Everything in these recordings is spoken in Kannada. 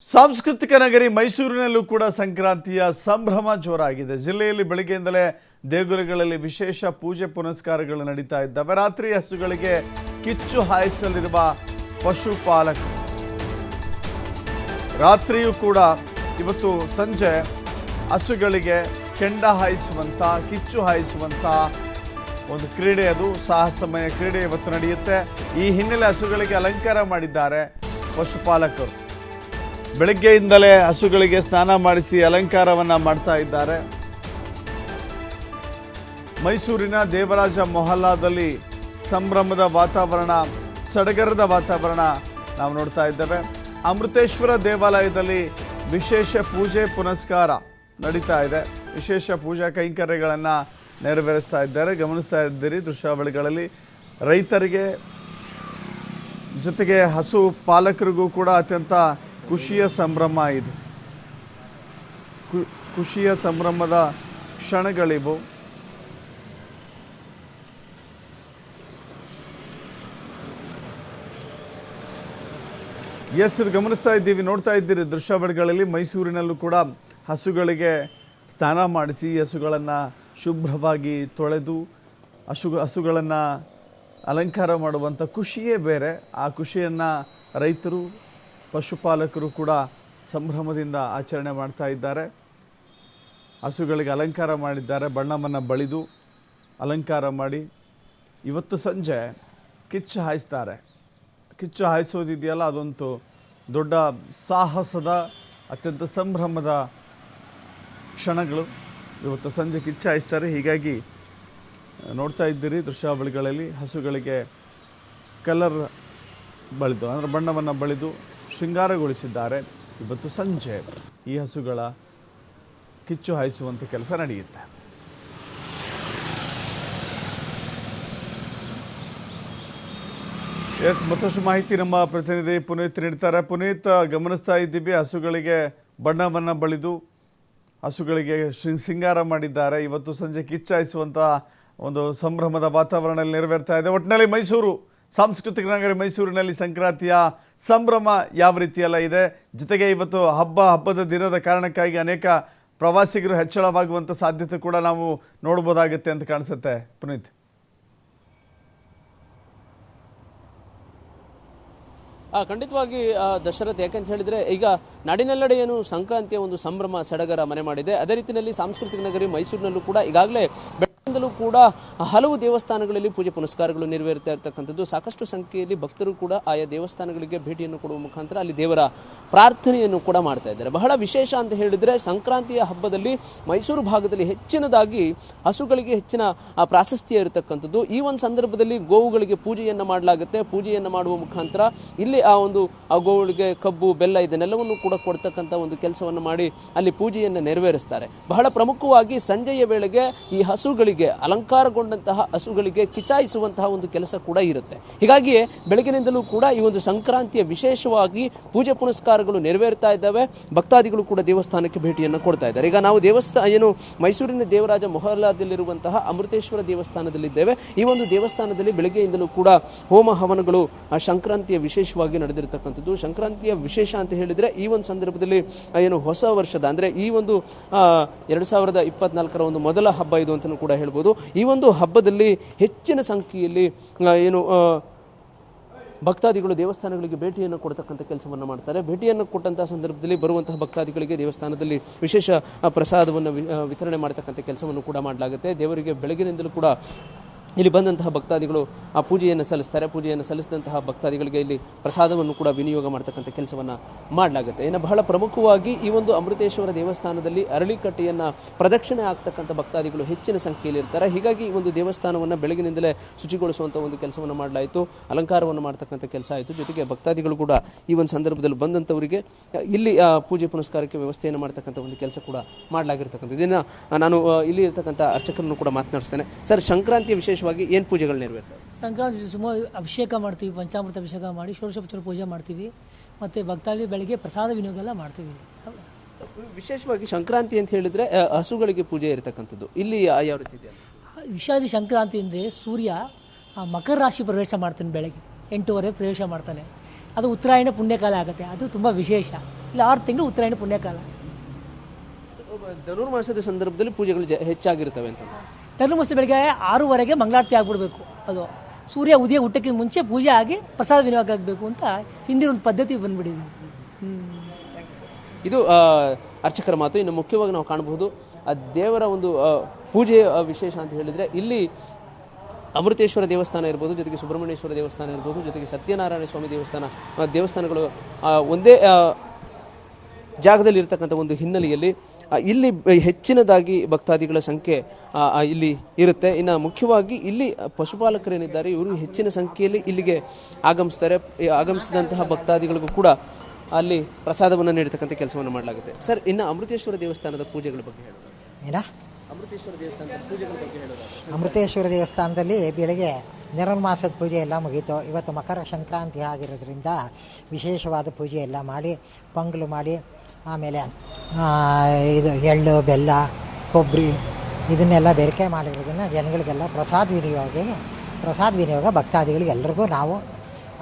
ಸಾಂಸ್ಕೃತಿಕ ನಗರಿ ಮೈಸೂರಿನಲ್ಲೂ ಕೂಡ ಸಂಕ್ರಾಂತಿಯ ಸಂಭ್ರಮ ಜೋರಾಗಿದೆ. ಜಿಲ್ಲೆಯಲ್ಲಿ ಬೆಳಗ್ಗೆಯಿಂದಲೇ ದೇಗುಲಗಳಲ್ಲಿ ವಿಶೇಷ ಪೂಜೆ ಪುನಸ್ಕಾರಗಳು ನಡೀತಾ ಇದ್ದಾವೆ. ರಾತ್ರಿ ಹಸುಗಳಿಗೆ ಕಿಚ್ಚು ಹಾಯಿಸಲಿರುವ ಪಶುಪಾಲಕರು ರಾತ್ರಿಯೂ ಕೂಡ ಇವತ್ತು ಸಂಜೆ ಹಸುಗಳಿಗೆ ಕೆಂಡ ಹಾಯಿಸುವಂಥ ಕಿಚ್ಚು ಹಾಯಿಸುವಂಥ ಒಂದು ಕ್ರೀಡೆ, ಅದು ಸಾಹಸಮಯ ಕ್ರೀಡೆ ಇವತ್ತು ನಡೆಯುತ್ತೆ. ಈ ಹಿನ್ನೆಲೆ ಹಸುಗಳಿಗೆ ಅಲಂಕಾರ ಮಾಡಿದ್ದಾರೆ ಪಶುಪಾಲಕರು. ಬೆಳಗ್ಗೆಯಿಂದಲೇ ಹಸುಗಳಿಗೆ ಸ್ನಾನ ಮಾಡಿಸಿ ಅಲಂಕಾರವನ್ನು ಮಾಡ್ತಾ ಇದ್ದಾರೆ. ಮೈಸೂರಿನ ದೇವರಾಜ ಮೊಹಲ್ಲಾದಲ್ಲಿ ಸಂಭ್ರಮದ ವಾತಾವರಣ, ಸಡಗರದ ವಾತಾವರಣ ನಾವು ನೋಡ್ತಾ ಇದ್ದೇವೆ. ಅಮೃತೇಶ್ವರ ದೇವಾಲಯದಲ್ಲಿ ವಿಶೇಷ ಪೂಜೆ ಪುನಸ್ಕಾರ ನಡೀತಾ ಇದೆ. ವಿಶೇಷ ಪೂಜಾ ಕೈಂಕರ್ಯಗಳನ್ನು ನೆರವೇರಿಸ್ತಾ ಇದ್ದಾರೆ. ಗಮನಿಸ್ತಾ ಇದ್ದೀರಿ ದೃಶ್ಯಾವಳಿಗಳಲ್ಲಿ. ರೈತರಿಗೆ ಜೊತೆಗೆ ಹಸು ಪಾಲಕರಿಗೂ ಕೂಡ ಅತ್ಯಂತ ಖುಷಿಯ ಸಂಭ್ರಮ ಇದು. ಖುಷಿಯ ಸಂಭ್ರಮದ ಕ್ಷಣಗಳಿವು. ಇದು ಗಮನಿಸ್ತಾ ಇದ್ದೀವಿ, ನೋಡ್ತಾ ಇದ್ದೀರಿ ದೃಶ್ಯಾವಳಿಗಳಲ್ಲಿ. ಮೈಸೂರಿನಲ್ಲೂ ಕೂಡ ಹಸುಗಳಿಗೆ ಸ್ನಾನ ಮಾಡಿಸಿ ಹಸುಗಳನ್ನು ಶುಭ್ರವಾಗಿ ತೊಳೆದು ಹಸುಗಳನ್ನು ಅಲಂಕಾರ ಮಾಡುವಂಥ ಖುಷಿಯೇ ಬೇರೆ. ಆ ಖುಷಿಯನ್ನು ರೈತರು, ಪಶುಪಾಲಕರು ಕೂಡ ಸಂಭ್ರಮದಿಂದ ಆಚರಣೆ ಮಾಡ್ತಾ ಇದ್ದಾರೆ. ಹಸುಗಳಿಗೆ ಅಲಂಕಾರ ಮಾಡಿದ್ದಾರೆ, ಬಣ್ಣವನ್ನು ಬಳಿದು ಅಲಂಕಾರ ಮಾಡಿ ಇವತ್ತು ಸಂಜೆ ಕಿಚ್ಚು ಹಾಯಿಸ್ತಾರೆ. ಕಿಚ್ಚು ಹಾಯಿಸೋದಿದೆಯಲ್ಲ, ಅದೊಂದು ದೊಡ್ಡ ಸಾಹಸದ, ಅತ್ಯಂತ ಸಂಭ್ರಮದ ಕ್ಷಣಗಳು. ಇವತ್ತು ಸಂಜೆ ಕಿಚ್ಚು ಹಾಯಿಸ್ತಾರೆ. ಹೀಗಾಗಿ ನೋಡ್ತಾ ಇದ್ದೀರಿ ದೃಶ್ಯಾವಳಿಗಳಲ್ಲಿ ಹಸುಗಳಿಗೆ ಕಲರ್ ಬಳಿದು, ಅಂದರೆ ಬಣ್ಣವನ್ನು ಬಳಿದು ಶೃಂಗಾರಗೊಳಿಸಿದ್ದಾರೆ. ಇವತ್ತು ಸಂಜೆ ಈ ಹಸುಗಳ ಕಿಚ್ಚು ಹಾಯಿಸುವಂಥ ಕೆಲಸ ನಡೆಯುತ್ತೆ. ಮತ್ತಷ್ಟು ಮಾಹಿತಿ ನಮ್ಮ ಪ್ರತಿನಿಧಿ ಪುನೀತ್ ನೀಡ್ತಾರೆ. ಪುನೀತ್, ಗಮನಿಸ್ತಾ ಇದ್ದೀವಿ ಹಸುಗಳಿಗೆ ಬಣ್ಣವನ್ನು ಬಳಿದು ಹಸುಗಳಿಗೆ ಶೃಂಗಾರ ಮಾಡಿದ್ದಾರೆ. ಇವತ್ತು ಸಂಜೆ ಕಿಚ್ಚಾಯಿಸುವಂಥ ಒಂದು ಸಂಭ್ರಮದ ವಾತಾವರಣ ನೆರವೇರ್ತಾ ಇದೆ. ಒಟ್ಟಿನಲ್ಲಿ ಮೈಸೂರು ಸಾಂಸ್ಕೃತಿಕ ನಗರಿ ಮೈಸೂರಿನಲ್ಲಿ ಸಂಕ್ರಾಂತಿಯ ಸಂಭ್ರಮ ಯಾವ ರೀತಿಯೆಲ್ಲ ಇದೆ. ಜೊತೆಗೆ ಇವತ್ತು ಹಬ್ಬದ ದಿನದ ಕಾರಣಕ್ಕಾಗಿ ಅನೇಕ ಪ್ರವಾಸಿಗರು ಹೆಚ್ಚಳವಾಗುವಂಥ ಸಾಧ್ಯತೆ ಕೂಡ ನಾವು ನೋಡ್ಬೋದಾಗುತ್ತೆ ಅಂತ ಕಾಣಿಸುತ್ತೆ. ಪುನೀತ್, ಖಂಡಿತವಾಗಿ ದಶರಥ್, ಯಾಕಂತ ಹೇಳಿದ್ರೆ ಈಗ ನಾಡಿನೆಲ್ಲೆಡೆ ಏನು ಸಂಕ್ರಾಂತಿಯ ಒಂದು ಸಂಭ್ರಮ ಸಡಗರ ಮನೆ ಮಾಡಿದೆ. ಅದೇ ರೀತಿಯಲ್ಲಿ ಸಾಂಸ್ಕೃತಿಕ ನಗರಿ ಮೈಸೂರಿನಲ್ಲೂ ಕೂಡ ಈಗಾಗಲೇ ಬೆಳಗ್ಗೆಯಿಂದಲೂ ಕೂಡ ಹಲವು ದೇವಸ್ಥಾನಗಳಲ್ಲಿ ಪೂಜೆ ಪುನಸ್ಕಾರಗಳು ನೆರವೇರ್ತಾ ಇರತಕ್ಕಂಥದ್ದು. ಸಾಕಷ್ಟು ಸಂಖ್ಯೆಯಲ್ಲಿ ಭಕ್ತರು ಕೂಡ ಆಯಾ ದೇವಸ್ಥಾನಗಳಿಗೆ ಭೇಟಿಯನ್ನು ಕೊಡುವ ಮುಖಾಂತರ ಅಲ್ಲಿ ದೇವರ ಪ್ರಾರ್ಥನೆಯನ್ನು ಕೂಡ ಮಾಡ್ತಾ ಇದ್ದಾರೆ. ಬಹಳ ವಿಶೇಷ ಅಂತ ಹೇಳಿದ್ರೆ ಸಂಕ್ರಾಂತಿಯ ಹಬ್ಬದಲ್ಲಿ ಮೈಸೂರು ಭಾಗದಲ್ಲಿ ಹೆಚ್ಚಿನದಾಗಿ ಹಸುಗಳಿಗೆ ಹೆಚ್ಚಿನ ಪ್ರಾಶಸ್ತ್ಯ ಇರತಕ್ಕಂಥದ್ದು. ಈ ಒಂದು ಸಂದರ್ಭದಲ್ಲಿ ಗೋವುಗಳಿಗೆ ಪೂಜೆಯನ್ನು ಮಾಡಲಾಗುತ್ತೆ. ಪೂಜೆಯನ್ನು ಮಾಡುವ ಮುಖಾಂತರ ಇಲ್ಲಿ ಆ ಗೋವುಗಳಿಗೆ ಕಬ್ಬು, ಬೆಲ್ಲ ಇದನ್ನೆಲ್ಲವನ್ನು ಕೂಡ ಕೊಡ್ತಕ್ಕಂಥ ಒಂದು ಕೆಲಸವನ್ನು ಮಾಡಿ ಅಲ್ಲಿ ಪೂಜೆಯನ್ನು ನೆರವೇರಿಸ್ತಾರೆ. ಬಹಳ ಪ್ರಮುಖವಾಗಿ ಸಂಜೆಯ ವೇಳೆಗೆ ಈ ಹಸುಗಳಿಗೆ, ಅಲಂಕಾರಗೊಂಡಂತಹ ಹಸುಗಳಿಗೆ ಕಿಚಾಯಿಸುವಂತಹ ಒಂದು ಕೆಲಸ ಕೂಡ ಇರುತ್ತೆ. ಹೀಗಾಗಿಯೇ ಬೆಳಗಿನಿಂದಲೂ ಕೂಡ ಈ ಒಂದು ಸಂಕ್ರಾಂತಿಯ ವಿಶೇಷವಾಗಿ ಪೂಜೆ ಪುನಸ್ಕಾರಗಳು ನೆರವೇರ್ತಾ ಇದ್ದಾವೆ. ಭಕ್ತಾದಿಗಳು ಕೂಡ ದೇವಸ್ಥಾನಕ್ಕೆ ಭೇಟಿಯನ್ನು ಕೊಡ್ತಾ ಇದ್ದಾರೆ. ಈಗ ನಾವು ಮೈಸೂರಿನ ದೇವರಾಜ ಮೊಹಲ್ಲಾದಲ್ಲಿರುವಂತಹ ಅಮೃತೇಶ್ವರ ದೇವಸ್ಥಾನದಲ್ಲಿದ್ದೇವೆ. ಈ ಒಂದು ದೇವಸ್ಥಾನದಲ್ಲಿ ಬೆಳಗ್ಗೆಯಿಂದಲೂ ಕೂಡ ಹೋಮ ಹವನಗಳು ಸಂಕ್ರಾಂತಿಯ ವಿಶೇಷವಾಗಿ ನಡೆದಿರತಕ್ಕಂಥದ್ದು. ಸಂಕ್ರಾಂತಿಯ ವಿಶೇಷ ಅಂತ ಹೇಳಿದ್ರೆ ಈ ಒಂದು ಸಂದರ್ಭದಲ್ಲಿ ಏನು ಹೊಸ ವರ್ಷದ, ಅಂದ್ರೆ ಈ ಒಂದು 2024ರ ಒಂದು ಮೊದಲ ಹಬ್ಬ ಇದು ಅಂತ ಕೂಡ ಹೇಳ್ಬೋದು. ಈ ಒಂದು ಹಬ್ಬದಲ್ಲಿ ಹೆಚ್ಚಿನ ಸಂಖ್ಯೆಯಲ್ಲಿ ಏನು ಭಕ್ತಾದಿಗಳು ದೇವಸ್ಥಾನಗಳಿಗೆ ಭೇಟಿಯನ್ನು ಕೊಡ್ತಕ್ಕಂಥ ಕೆಲಸವನ್ನು ಮಾಡ್ತಾರೆ. ಭೇಟಿಯನ್ನು ಕೊಟ್ಟಂತಹ ಸಂದರ್ಭದಲ್ಲಿ ಬರುವಂತಹ ಭಕ್ತಾದಿಗಳಿಗೆ ದೇವಸ್ಥಾನದಲ್ಲಿ ವಿಶೇಷ ಪ್ರಸಾದವನ್ನು ವಿತರಣೆ ಮಾಡತಕ್ಕಂಥ ಕೆಲಸವನ್ನು ಕೂಡ ಮಾಡಲಾಗುತ್ತೆ. ದೇವರಿಗೆ ಬೆಳಗಿನಿಂದಲೂ ಕೂಡ ಇಲ್ಲಿ ಬಂದಂತಹ ಭಕ್ತಾದಿಗಳು ಆ ಪೂಜೆಯನ್ನು ಸಲ್ಲಿಸ್ತಾರೆ. ಪೂಜೆಯನ್ನು ಸಲ್ಲಿಸಿದಂತಹ ಭಕ್ತಾದಿಗಳಿಗೆ ಇಲ್ಲಿ ಪ್ರಸಾದವನ್ನು ಕೂಡ ವಿನಿಯೋಗ ಮಾಡತಕ್ಕಂಥ ಕೆಲಸವನ್ನು ಮಾಡಲಾಗುತ್ತೆ. ಇನ್ನು ಬಹಳ ಪ್ರಮುಖವಾಗಿ ಈ ಒಂದು ಅಮೃತೇಶ್ವರ ದೇವಸ್ಥಾನದಲ್ಲಿ ಅರಳಿಕಟ್ಟೆಯನ್ನು ಪ್ರದಕ್ಷಿಣೆ ಆಗ್ತಕ್ಕಂಥ ಭಕ್ತಾದಿಗಳು ಹೆಚ್ಚಿನ ಸಂಖ್ಯೆಯಲ್ಲಿ ಇರ್ತಾರೆ. ಹೀಗಾಗಿ ಈ ಒಂದು ದೇವಸ್ಥಾನವನ್ನು ಬೆಳಗಿನಿಂದಲೇ ಶುಚಿಗೊಳಿಸುವಂಥ ಒಂದು ಕೆಲಸವನ್ನು ಮಾಡಲಾಯಿತು, ಅಲಂಕಾರವನ್ನು ಮಾಡ್ತಕ್ಕಂಥ ಕೆಲಸ ಆಯಿತು. ಜೊತೆಗೆ ಭಕ್ತಾದಿಗಳು ಕೂಡ ಈ ಒಂದು ಸಂದರ್ಭದಲ್ಲಿ ಬಂದಂಥವರಿಗೆ ಇಲ್ಲಿ ಪೂಜೆ ಪುನಸ್ಕಾರಕ್ಕೆ ವ್ಯವಸ್ಥೆಯನ್ನು ಮಾಡ್ತಕ್ಕಂಥ ಒಂದು ಕೆಲಸ ಕೂಡ ಮಾಡಲಾಗಿರ್ತಕ್ಕಂಥದ್ದು. ಇದನ್ನು ನಾನು ಇಲ್ಲಿ ಇರ್ತಕ್ಕಂಥ ಅರ್ಚಕರನ್ನು ಕೂಡ ಮಾತನಾಡಿಸ್ತೇನೆ. ಸರ್, ಸಂಕ್ರಾಂತಿಯ ವಿಶೇಷವಾಗಿ ಏನು ಪೂಜೆಗಳು ನೆರವೇರ್ತವೆ? ಸಂಕ್ರಾಂತಿ ಸುಮಾರು ಅಭಿಷೇಕ ಮಾಡ್ತೀವಿ, ಪಂಚಾಮೃತ ಅಭಿಷೇಕ ಮಾಡಿ ಷೋಡಶೋಪಚಾರ ಪೂಜೆ ಮಾಡ್ತೀವಿ. ಮತ್ತು ಭಕ್ತಾದಿ ಬೆಳಗ್ಗೆ ಪ್ರಸಾದ ವಿನಿಯೋಗ ಎಲ್ಲ ಮಾಡ್ತೀವಿ. ವಿಶೇಷವಾಗಿ ಸಂಕ್ರಾಂತಿ ಅಂತ ಹೇಳಿದ್ರೆ ಹಸುಗಳಿಗೆ ಪೂಜೆ ಇರತಕ್ಕಂಥದ್ದು. ಇಲ್ಲಿ ಯಾವ ರೀತಿ ಇದೆ? ವಿಶಾದಿ ಸಂಕ್ರಾಂತಿ ಅಂದರೆ ಸೂರ್ಯ ಮಕರ ರಾಶಿ ಪ್ರವೇಶ ಮಾಡ್ತಾನೆ. ಬೆಳಗ್ಗೆ 8:30 ಪ್ರವೇಶ ಮಾಡ್ತಾನೆ. ಅದು ಉತ್ತರಾಯಣ ಪುಣ್ಯಕಾಲ ಆಗುತ್ತೆ, ಅದು ತುಂಬ ವಿಶೇಷ. ಇಲ್ಲ 6 ತಿಂಗಳು ಉತ್ತರಾಯಣ ಪುಣ್ಯಕಾಲ. ಧನುರ್ಮಾಸದ ಸಂದರ್ಭದಲ್ಲಿ ಪೂಜೆಗಳು ಹೆಚ್ಚಾಗಿರ್ತವೆ ಅಂತ. ಧನುರ್ಮಾಸ ಬೆಳಗ್ಗೆ 6:30ಗೆ ಮಂಗಳಾರತಿ ಆಗ್ಬಿಡ್ಬೇಕು. ಅದು ಸೂರ್ಯ ಉದಯ ಹುಟ್ಟಕ್ಕೆ ಮುಂಚೆ ಪೂಜೆ ಆಗಿ ಪ್ರಸಾದ ವಿನಿಯೋಗ ಆಗಬೇಕು ಅಂತ ಹಿಂದಿನ ಒಂದು ಪದ್ಧತಿ ಬಂದ್ಬಿಟ್ಟಿದೆ. ಇದು ಅರ್ಚಕರ ಮಾತು. ಇನ್ನು ಮುಖ್ಯವಾಗಿ ನಾವು ಕಾಣಬಹುದು ಆ ದೇವರ ಒಂದು ಪೂಜೆಯ ವಿಶೇಷ ಅಂತ ಹೇಳಿದರೆ ಇಲ್ಲಿ ಅಮೃತೇಶ್ವರ ದೇವಸ್ಥಾನ ಇರ್ಬೋದು, ಜೊತೆಗೆ ಸುಬ್ರಹ್ಮಣ್ಯೇಶ್ವರ ದೇವಸ್ಥಾನ ಇರ್ಬೋದು, ಜೊತೆಗೆ ಸತ್ಯನಾರಾಯಣ ಸ್ವಾಮಿ ದೇವಸ್ಥಾನಗಳು ಒಂದೇ ಜಾಗದಲ್ಲಿ ಇರತಕ್ಕಂಥ ಒಂದು ಹಿನ್ನೆಲೆಯಲ್ಲಿ ಇಲ್ಲಿ ಹೆಚ್ಚಿನದಾಗಿ ಭಕ್ತಾದಿಗಳ ಸಂಖ್ಯೆ ಇಲ್ಲಿ ಇರುತ್ತೆ. ಇನ್ನು ಮುಖ್ಯವಾಗಿ ಇಲ್ಲಿ ಪಶುಪಾಲಕರೇನಿದ್ದಾರೆ ಇವರು ಹೆಚ್ಚಿನ ಸಂಖ್ಯೆಯಲ್ಲಿ ಇಲ್ಲಿಗೆ ಆಗಮಿಸಿದಂತಹ ಭಕ್ತಾದಿಗಳಿಗೂ ಕೂಡ ಅಲ್ಲಿ ಪ್ರಸಾದವನ್ನು ನೀಡತಕ್ಕಂಥ ಕೆಲಸವನ್ನು ಮಾಡಲಾಗುತ್ತೆ. ಸರ್, ಇನ್ನು ಅಮೃತೇಶ್ವರ ದೇವಸ್ಥಾನದ ಪೂಜೆಗಳ ಬಗ್ಗೆ ಹೇಳೋದು. ಅಮೃತೇಶ್ವರ ದೇವಸ್ಥಾನದ ಪೂಜೆಗಳ ಬಗ್ಗೆ ಹೇಳೋದು. ಅಮೃತೇಶ್ವರ ದೇವಸ್ಥಾನದಲ್ಲಿ ಬೆಳಗ್ಗೆ ಧನುರ್ಮಾಸದ ಪೂಜೆ ಎಲ್ಲ ಮುಗೀತು. ಇವತ್ತು ಮಕರ ಸಂಕ್ರಾಂತಿ ಆಗಿರೋದ್ರಿಂದ ವಿಶೇಷವಾದ ಪೂಜೆ ಎಲ್ಲ ಮಾಡಿ ಪೊಂಗಲು ಮಾಡಿ, ಆಮೇಲೆ ಇದು ಎಳ್ಳು ಬೆಲ್ಲ ಕೊಬ್ಬರಿ ಇದನ್ನೆಲ್ಲ ಬೆರಕೆ ಮಾಡಿರೋದನ್ನು ಜನಗಳಿಗೆಲ್ಲ ಪ್ರಸಾದ ವಿನಿಯೋಗ ಭಕ್ತಾದಿಗಳಿಗೆ ಎಲ್ರಿಗೂ ನಾವು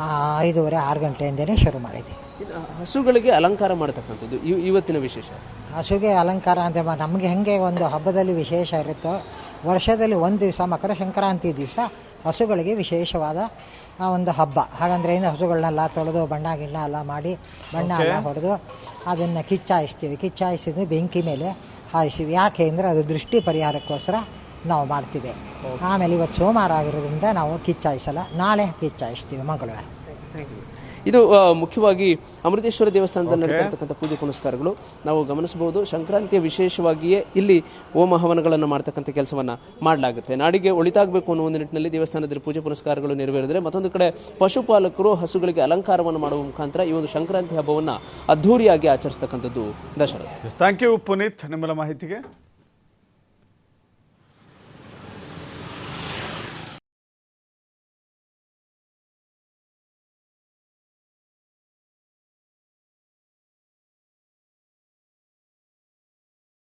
5:30-6 ಗಂಟೆಯಿಂದನೇ ಶುರು ಮಾಡಿದ್ದೀವಿ. ಹಸುಗಳಿಗೆ ಅಲಂಕಾರ ಮಾಡತಕ್ಕಂಥದ್ದು ಇವತ್ತಿನ ವಿಶೇಷ. ಹಸುಗೆ ಅಲಂಕಾರ ಅಂತ ನಮಗೆ ಹೆಂಗೆ ಒಂದು ಹಬ್ಬದಲ್ಲಿ ವಿಶೇಷ ಇರುತ್ತೋ, ವರ್ಷದಲ್ಲಿ ಒಂದು ದಿವಸ ಮಕರ ಸಂಕ್ರಾಂತಿ ದಿವಸ ಹಸುಗಳಿಗೆ ವಿಶೇಷವಾದ ಒಂದು ಹಬ್ಬ. ಹಾಗಂದ್ರೆ ಏನು, ಹಸುಗಳನ್ನೆಲ್ಲ ತೊಳೆದು ಬಣ್ಣ ಎಲ್ಲ ಮಾಡಿ ಬಣ್ಣ ಎಲ್ಲ ಹೊಡೆದು ಅದನ್ನು ಕಿಚ್ಚಾಯಿಸಿದ್ದು ಬೆಂಕಿ ಮೇಲೆ ಹಾಯಿಸ್ತೀವಿ. ಯಾಕೆ ಅಂದರೆ ಅದು ದೃಷ್ಟಿ ಪರಿಹಾರಕ್ಕೋಸ್ಕರ ನಾವು ಮಾಡ್ತೀವಿ. ಆಮೇಲೆ ಇವತ್ತು ಸೋಮವಾರ ಆಗಿರೋದ್ರಿಂದ ನಾವು ಕಿಚ್ಚಾಯಿಸಲ್ಲ, ನಾಳೆ ಕಿಚ್ಚಾಯಿಸ್ತೀವಿ ಮಂಗಳವಾರ. ಇದು ಮುಖ್ಯವಾಗಿ ಅಮೃತೇಶ್ವರ ದೇವಸ್ಥಾನದಲ್ಲಿ ನಡೆತಕ್ಕಂಥ ಪೂಜೆ ಪುನಸ್ಕಾರಗಳು ನಾವು ಗಮನಿಸಬಹುದು. ಸಂಕ್ರಾಂತಿಯ ವಿಶೇಷವಾಗಿಯೇ ಇಲ್ಲಿ ಹೋಮ ಹವನಗಳನ್ನು ಮಾಡ್ತಕ್ಕಂಥ ಕೆಲಸವನ್ನ ಮಾಡಲಾಗುತ್ತೆ. ನಾಡಿಗೆ ಒಳಿತಾಗಬೇಕು ಅನ್ನೋ ಒಂದು ನಿಟ್ಟಿನಲ್ಲಿ ದೇವಸ್ಥಾನದಲ್ಲಿ ಪೂಜೆ ಪುನಸ್ಕಾರಗಳು ನೆರವೇರಿದರೆ, ಮತ್ತೊಂದು ಕಡೆ ಪಶುಪಾಲಕರು ಹಸುಗಳಿಗೆ ಅಲಂಕಾರವನ್ನು ಮಾಡುವ ಮುಖಾಂತರ ಈ ಒಂದು ಸಂಕ್ರಾಂತಿ ಹಬ್ಬವನ್ನು ಅದ್ಧೂರಿಯಾಗಿ ಆಚರಿಸ್ತಕ್ಕಂಥದ್ದು. ದಶರಥ್, ಥ್ಯಾಂಕ್ ಯು ಪುನೀತ್ ನಿಮ್ಮೆಲ್ಲ ಮಾಹಿತಿಗೆ.